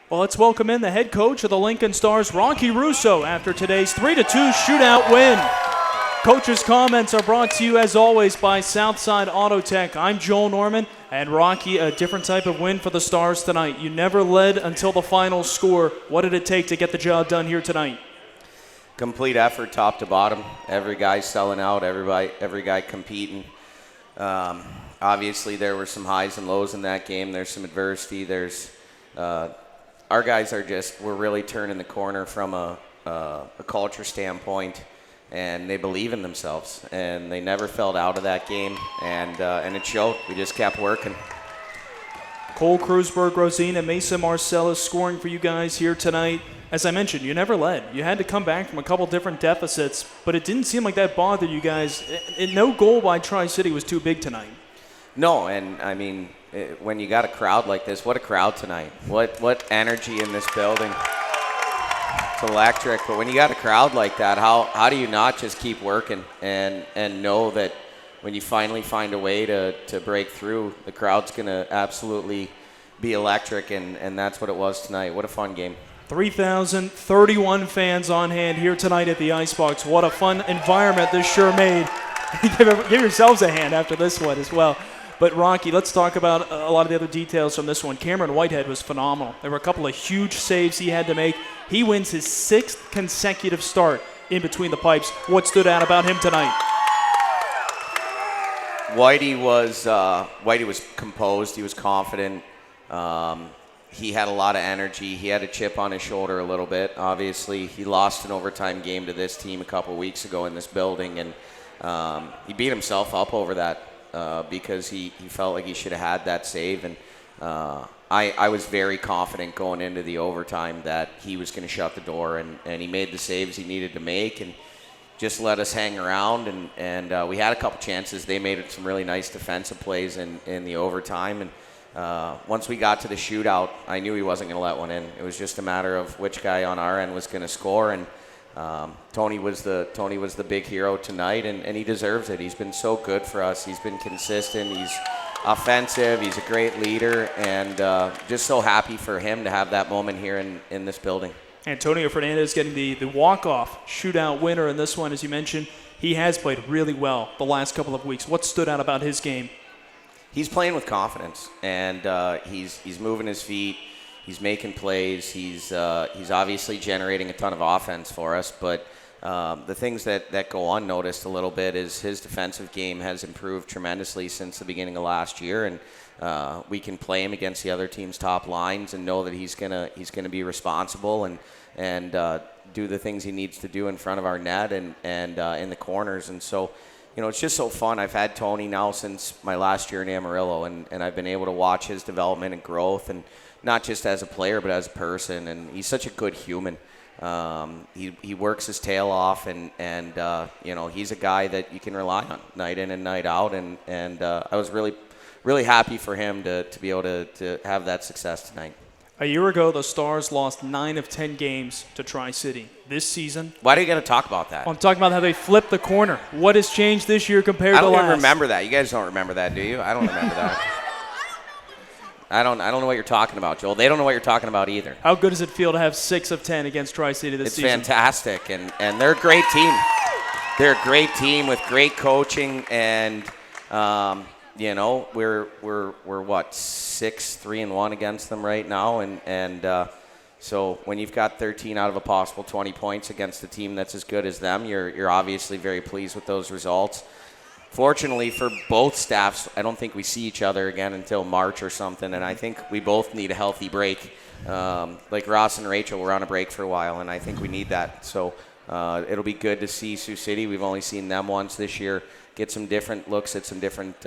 Well, let's welcome in the head coach of the Lincoln Stars, Rocky Russo, after today's 3-2 shootout win. Coach's comments are brought to you, as always, by Southside Auto Tech. I'm Joel Norman, and Rocky, a different type of win for the Stars tonight. You never led until the final score. What did it take to get the job done here tonight? Complete effort, top to bottom. Every guy selling out, every guy competing. Obviously, there were some highs and lows in that game. There's some adversity. Our guys we're really turning the corner from a culture standpoint, and they believe in themselves, and they never felt out of that game, and it showed. We just kept working. Cole Krusberg, Rosine, and Mesa Marcellus scoring for you guys here tonight. As I mentioned, you never led. You had to come back from a couple different deficits, but it didn't seem like that bothered you guys. No goal by Tri-City was too big tonight. No, and I mean, when you got a crowd like this, what a crowd tonight. What energy in this building. It's electric. But when you got a crowd like that, how do you not just keep working and know that when you finally find a way to break through, the crowd's going to absolutely be electric, and that's what it was tonight. What a fun game. 3,031 fans on hand here tonight at the Icebox. What a fun environment this sure made. Give yourselves a hand after this one as well. But, Rocky, let's talk about a lot of the other details from this one. Cameron Whitehead was phenomenal. There were a couple of huge saves he had to make. He wins his 6th consecutive start in between the pipes. What stood out about him tonight? Whitey was composed. He was confident. He had a lot of energy. He had a chip on his shoulder a little bit. Obviously, he lost an overtime game to this team a couple weeks ago in this building, and he beat himself up over that because he felt like he should have had that save. And I was very confident going into the overtime that he was going to shut the door, and he made the saves he needed to make and just let us hang around. And we had a couple chances. They made some really nice defensive plays in the overtime. And once we got to the shootout, I knew he wasn't going to let one in. It was just a matter of which guy on our end was going to score, and Tony was the big hero tonight, and he deserves it. He's been so good for us. He's been consistent. He's offensive. He's a great leader, and just so happy for him to have that moment here in this building. Antonio Fernandez getting the walk-off shootout winner in this one, as you mentioned. He has played really well the last couple of weeks. What stood out about his game? He's playing with confidence, and he's moving his feet. He's making plays. He's obviously generating a ton of offense for us. But the things that go unnoticed a little bit is his defensive game has improved tremendously since the beginning of last year, and we can play him against the other team's top lines and know that he's gonna be responsible and do the things he needs to do in front of our net and in the corners. And so, you know, it's just so fun. I've had Tony now since my last year in Amarillo, and I've been able to watch his development and growth, and not just as a player but as a person. And he's such a good human. He works his tail off, and you know, he's a guy that you can rely on night in and night out. And I was really happy for him to be able to have that success tonight. A year ago, the Stars lost 9 of 10 games to Tri-City. This season... Why do you got to talk about that? I'm talking about how they flipped the corner. What has changed this year compared to last? I don't even remember that. You guys don't remember that, do you? I don't remember that. I don't know what you're talking about, Joel. They don't know what you're talking about either. How good does it feel to have 6 of 10 against Tri-City this season? It's fantastic, and they're a great team. They're a great team with great coaching, and you know, we're what, 6-3-1 against them right now, and so when you've got 13 out of a possible 20 points against a team that's as good as them, you're obviously very pleased with those results. Fortunately for both staffs, I don't think we see each other again until March or something, and I think we both need a healthy break. Like Ross and Rachel were on a break for a while, and I think we need that. So it'll be good to see Sioux City. We've only seen them once this year. Get some different looks at some different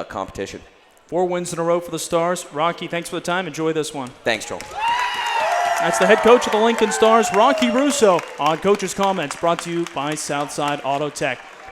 competition. 4 wins in a row for the Stars. Rocky, thanks for the time. Enjoy this one. Thanks, Joel. That's the head coach of the Lincoln Stars, Rocky Russo, on Coach's Comments, brought to you by Southside Auto Tech.